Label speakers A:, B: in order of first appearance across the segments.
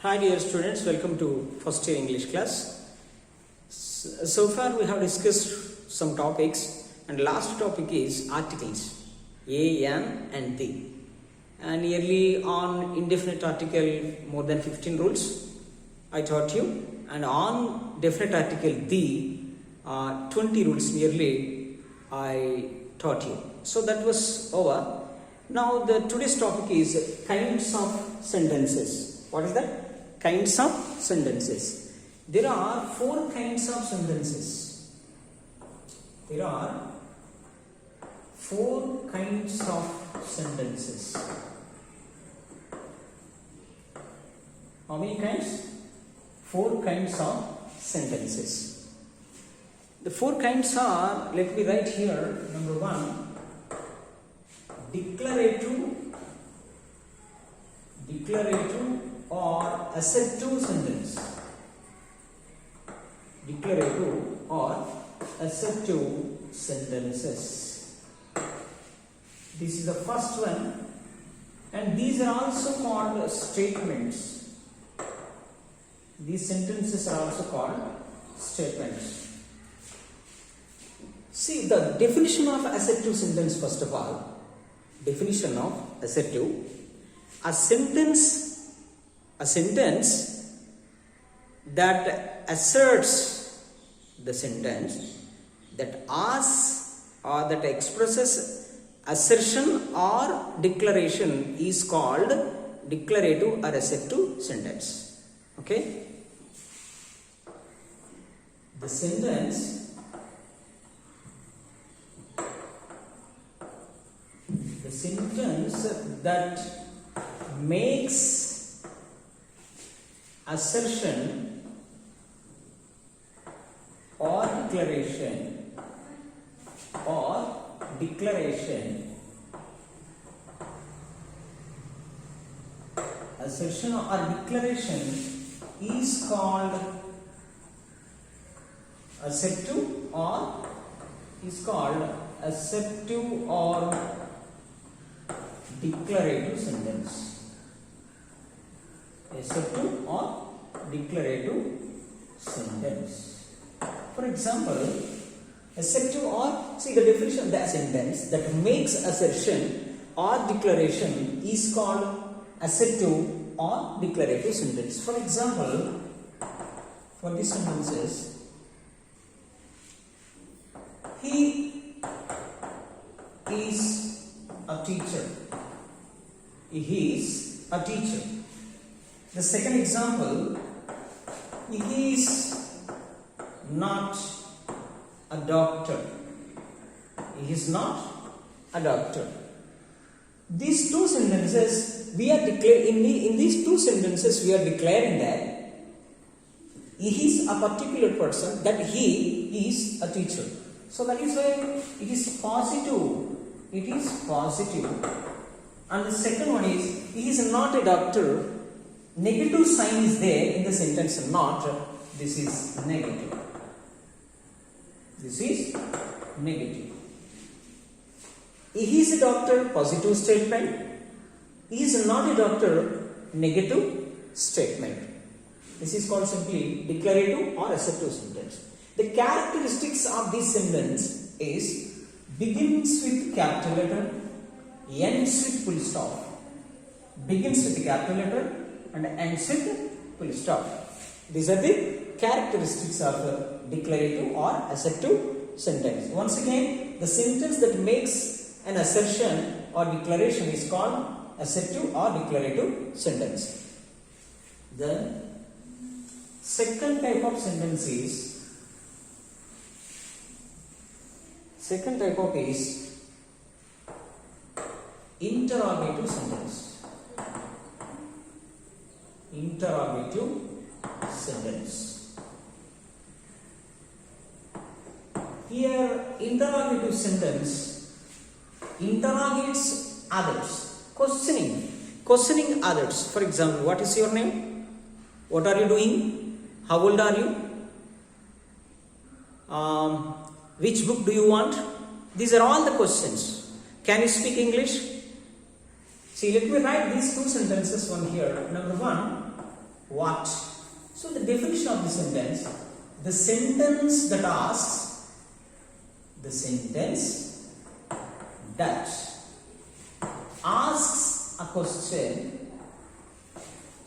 A: Hi dear students, welcome to first year English class. So far we have discussed some topics and last topic is articles a, an and the. And nearly on indefinite article more than 15 rules I taught you, and on definite article the 20 rules nearly I taught you. So that was over. Now the today's topic is kinds of sentences. What is that? Kinds of sentences. There are 4 kinds of sentences. There are 4 kinds of sentences. How many kinds? 4 kinds of sentences. The 4 kinds are, let me write here, number 1, declarative or assertive sentence. Declarative or assertive sentences. This is the first one, and these are also called statements. These sentences are also called statements. See the definition of assertive sentence first of all. Definition of assertive: a sentence that asserts, the sentence that asks or that expresses assertion or declaration is called declarative or assertive sentence. Okay? The sentence that makes assertion or declaration assertion or declaration is called assertive or declarative sentence. Assertive or declarative sentence. For example, assertive or, see the definition of the sentence that makes assertion or declaration is called assertive or declarative sentence. For example, for these sentences, he is a teacher. He is a teacher. The second example, he is not a doctor. He is not a doctor. These two sentences, we are declaring in these two sentences we are declaring that he is a particular person, that he is a teacher. So that is why it is positive. It is positive. And the second one is, he is not a doctor. Negative sign is there in the sentence, not. This is negative. This is negative. He is a doctor, positive statement. He is not a doctor, negative statement. This is called simply declarative or assertive sentence. The characteristics of this sentence is begins with capital letter, ends with full stop. Begins with the capital letter and ends with full stop. These are the characteristics of a declarative or assertive sentence. Once again, the sentence that makes an assertion or declaration is called assertive or declarative sentence. The second type of sentence is interrogative sentence. Interrogative sentence. Here, interrogative sentence interrogates others, questioning others. For example, what is your name? What are you doing? How old are you? Which book do you want? These are all the questions. Can you speak English? See, let me write these two sentences one here. Number one, what. So the definition of the sentence that asks, the sentence that asks a question,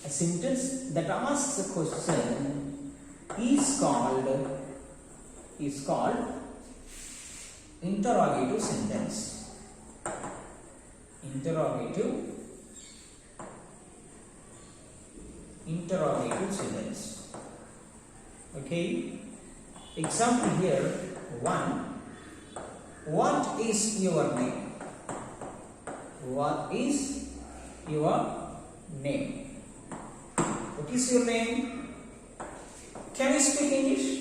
A: a sentence that asks a question is called interrogative sentence. Interrogative sentence. Okay. Example here 1. What is your name? What is your name? What is your name? Can you speak English?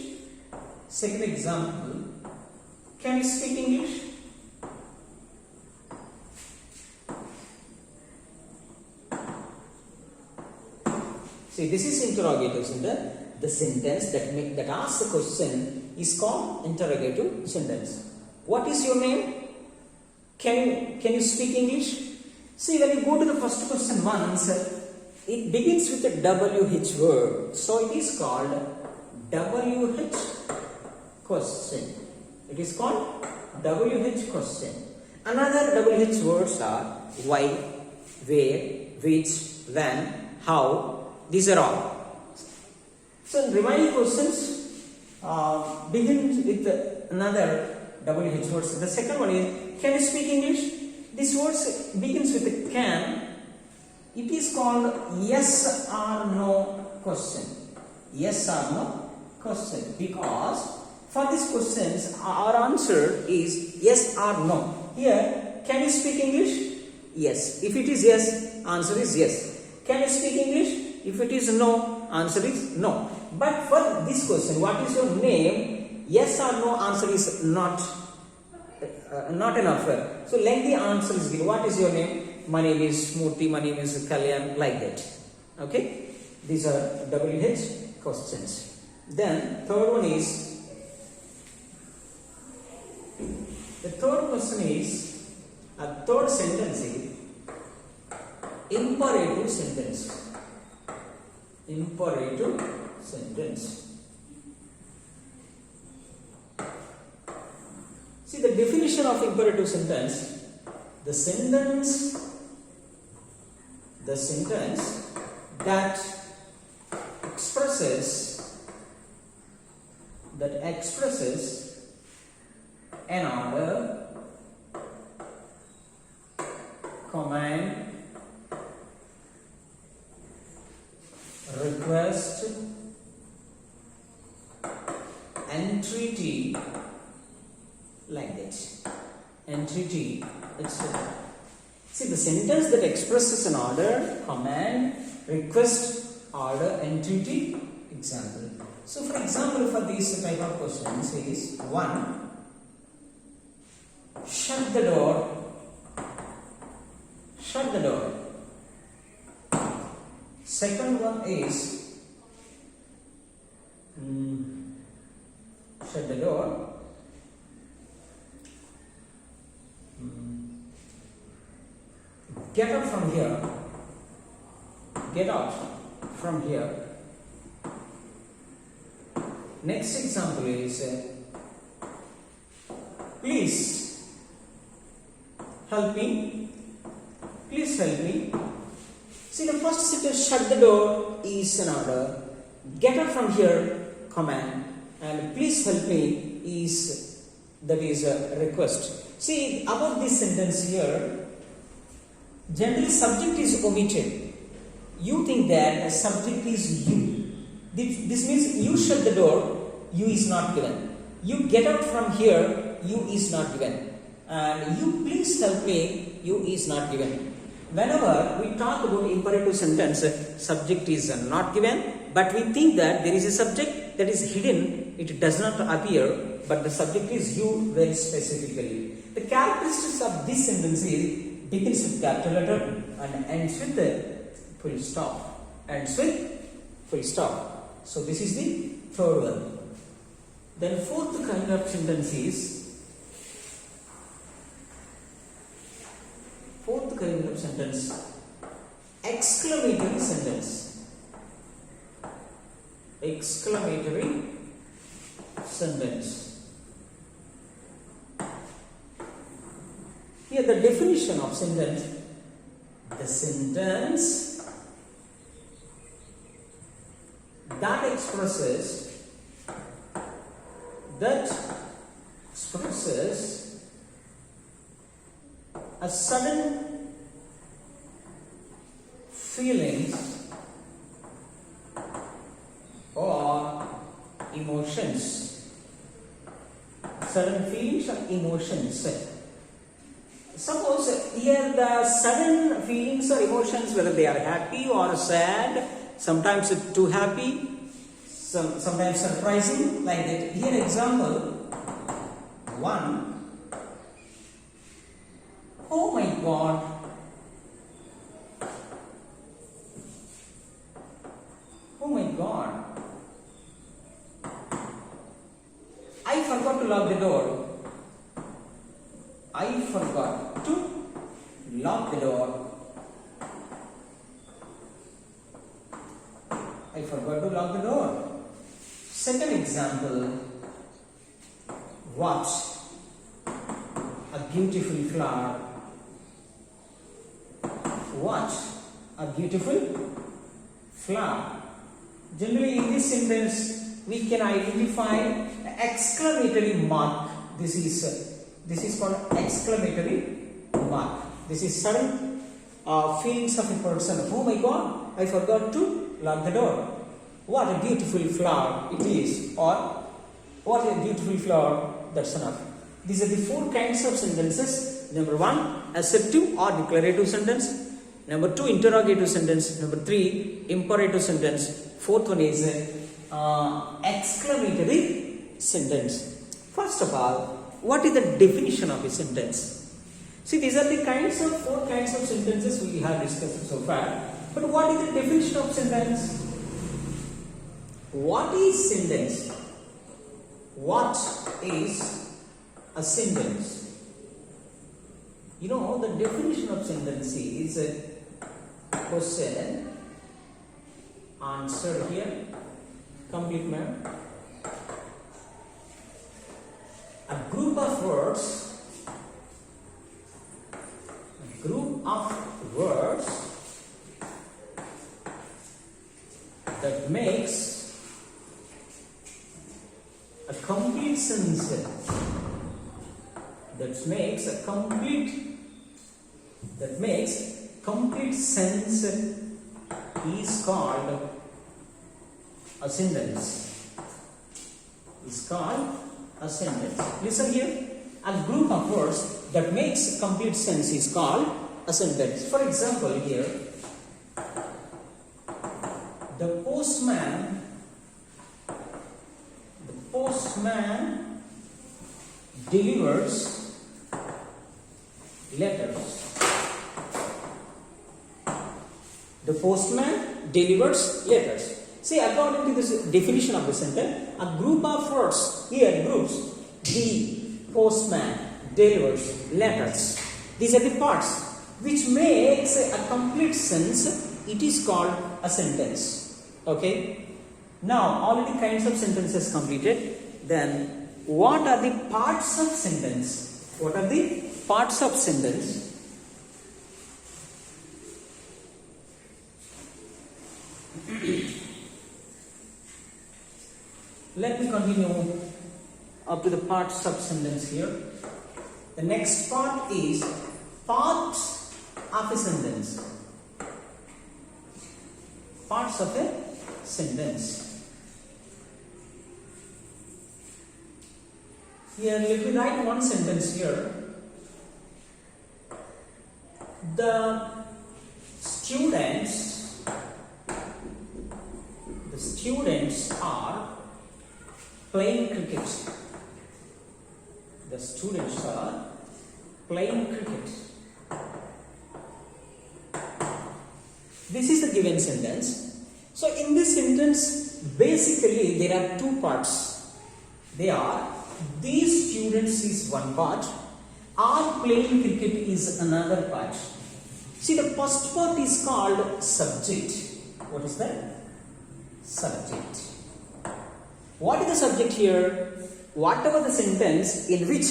A: Second example. Can you speak English? See, this is interrogative sentence. The sentence that asks the question is called interrogative sentence. What is your name? Can you speak English? See, when you go to the first question once, it begins with a WH word. So it is called WH question. It is called WH question. Another WH words are why, where, which, when, how. These are all. So remaining questions begin with another WH words. The second one is, can you speak English? This word begins with a can. It is called yes or no question. Yes or no question. Because for these questions, our answer is yes or no. Here, can you speak English? Yes. If it is yes, answer is yes. Can you speak English? If it is no, answer is no. But for this question, what is your name? Yes or no answer is not enough. So lengthy answer is given. What is your name? My name is Murthy, my name is Kalyan, like that. Okay? These are WH questions. Then third one is, the third question is, a third sentence is imperative sentence. Imperative sentence. See, the definition of imperative sentence, the sentence that expresses an order, command, request, entreaty, like that. Entreaty, etc. See, the sentence that expresses an order, command, request, order, entreaty, example. So, for example, for these type of questions is 1. Shut the door. Shut the door. Second one is shut the door. Get out from here. Get out from here. Next example is please help me. Please help me. See, the first sentence, shut the door, is an order. Get out from here, command. And please help me is a request. See, about this sentence here, generally subject is omitted. You think that the subject is you. This means you shut the door, you is not given. You get out from here, you is not given. And you please help me, you is not given. Whenever we talk about imperative sentence, subject is not given, but we think that there is a subject that is hidden, it does not appear, but the subject is you very specifically. The characteristics of this sentence is begins with capital letter and ends with the full stop. Ends with full stop. So this is the third one. Then fourth kind of sentence is exclamatory sentence. exclamatory sentence. Here the definition of sentence, the sentence that expresses a sudden feelings or emotions. Sudden feelings or emotions. Suppose here the sudden feelings or emotions, whether they are happy or sad, sometimes too happy, sometimes surprising, like that. Here example 1. Oh my God. Oh my God. I forgot to lock the door. I forgot to lock the door. I forgot to lock the door. Second example. Watch a beautiful flower. Watch a beautiful flower. Generally in this sentence we can identify an exclamatory mark. This is called exclamatory mark. This is sudden feelings of a person. Oh my God, I forgot to lock the door. What a beautiful flower it is, or what a beautiful flower. That's enough. These are the 4 kinds of sentences. Number 1, assertive or declarative sentence. Number 2, interrogative sentence. Number 3, imperative sentence. 4th one is exclamatory sentence. First of all, what is the definition of a sentence? See, these are the 4 kinds of sentences we have discussed so far. But what is the definition of sentence? What is sentence? What is a sentence? You know, the definition of sentence is a question, answer here, complete man. A group of words that makes a complete sense. That makes complete sense is called a sentence. Listen here. A group of words that makes complete sense is called a sentence. For example, here, the postman delivers letters. The postman delivers letters. See, according to this definition of the sentence, a group of words, here groups, the postman delivers letters. These are the parts which makes a complete sense. It is called a sentence. Okay. Now, already kinds of sentences completed. Then, what are the parts of sentence? What are the parts of sentence? Let me continue up to the parts of sentence here. The next part is parts of a sentence. Parts of a sentence. Here, let me write one sentence here. The students are playing cricket. The students are playing cricket. This is the given sentence. So in this sentence, basically there are 2 parts. They are, these students is one part, are playing cricket is another part. See, the first part is called subject. What is that? Subject. What is the subject here? Whatever the sentence in which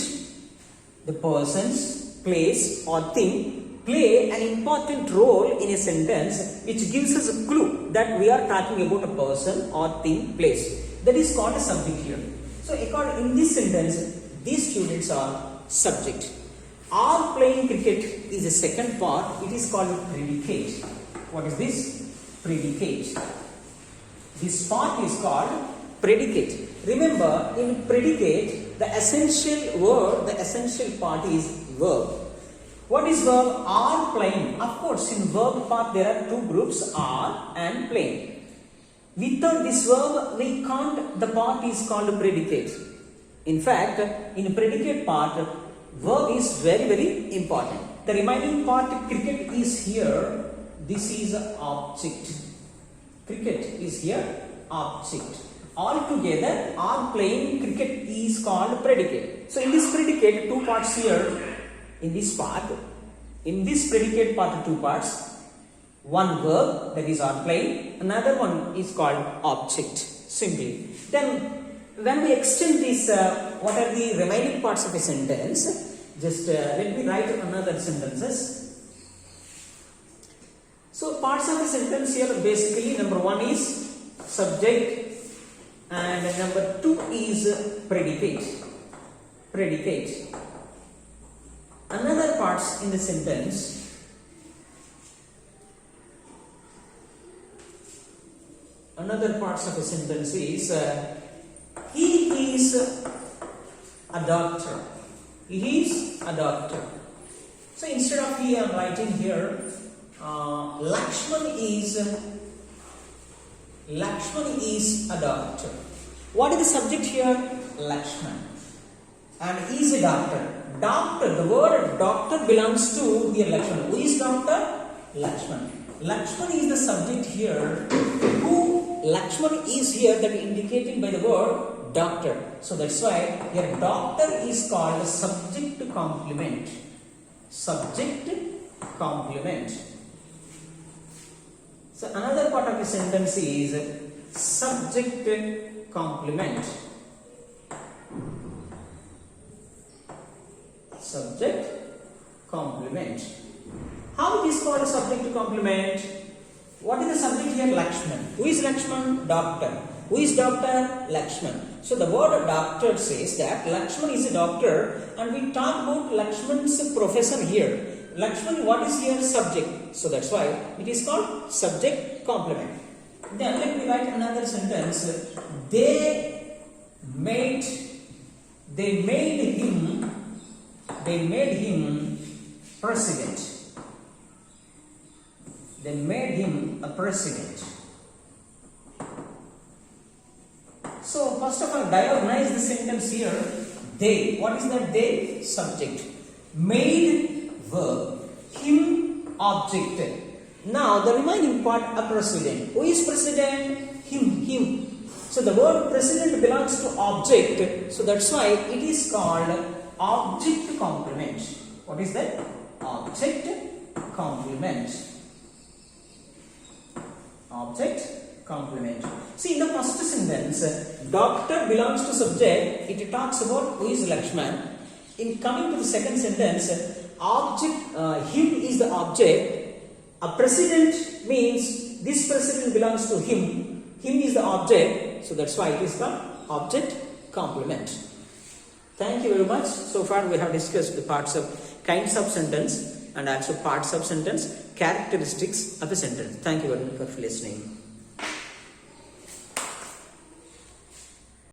A: the persons, place or thing play an important role in a sentence which gives us a clue that we are talking about a person or thing, place. That is called a subject here. So in this sentence, these students are subject. Are playing cricket is the second part. It is called predicate. What is this? Predicate. This part is called predicate. Remember, in predicate, the essential word, the essential part is verb. What is verb? Are playing. Of course, in verb part there are two groups, are and playing. Without this verb, we can't, the part is called predicate. In fact, in predicate part, verb is very, very important. The remaining part, cricket is here. This is object. Cricket is here, object. Altogether, are playing cricket is called predicate. So in this predicate, two parts here. In this part, in this predicate part, two parts. One verb, that is are playing. Another one is called object. Simply. Then when we extend this, what are the remaining parts of a sentence? Just let me write another sentences. So parts of the sentence here basically number one is subject and number two is predicate. Predicate. Another parts in the sentence. Another parts of the sentence is he is a doctor. He is a doctor. So instead of he, I am writing here Lakshman is a doctor. What is the subject here? Lakshman. And he is a doctor. Doctor, the word doctor belongs to the Lakshman. Who is doctor? Lakshman. Lakshman is the subject here. Who Lakshman is here, that indicating by the word doctor. So that's why here doctor is called subject complement. Subject complement. So another part of the sentence is subject complement. Subject complement. How it is called a subject complement? What is the subject here? Lakshman. Who is Lakshman? Doctor. Who is doctor? Lakshman. So the word doctor says that Lakshman is a doctor, and we talk about Lakshman's profession here. Lakshman, what is here? Subject. So that's why it is called subject complement. Then let me write another sentence. They made him president. They made him a president. So first of all, diagnose the sentence here. They. What is that they? Subject. Made verb. Him object. Now the remaining part, a president. Who is president? Him. So the word president belongs to object. So that's why it is called object complement. What is that? Object complement. Object complement. See, in the first sentence, doctor belongs to subject. It talks about who is Lakshman. In coming to the second sentence, object, him is the object. A president means this president belongs to him. Him is the object. So that's why it is called object complement. Thank you very much. So far we have discussed the parts of kinds of sentence and also parts of sentence, characteristics of a sentence. Thank you very much for listening.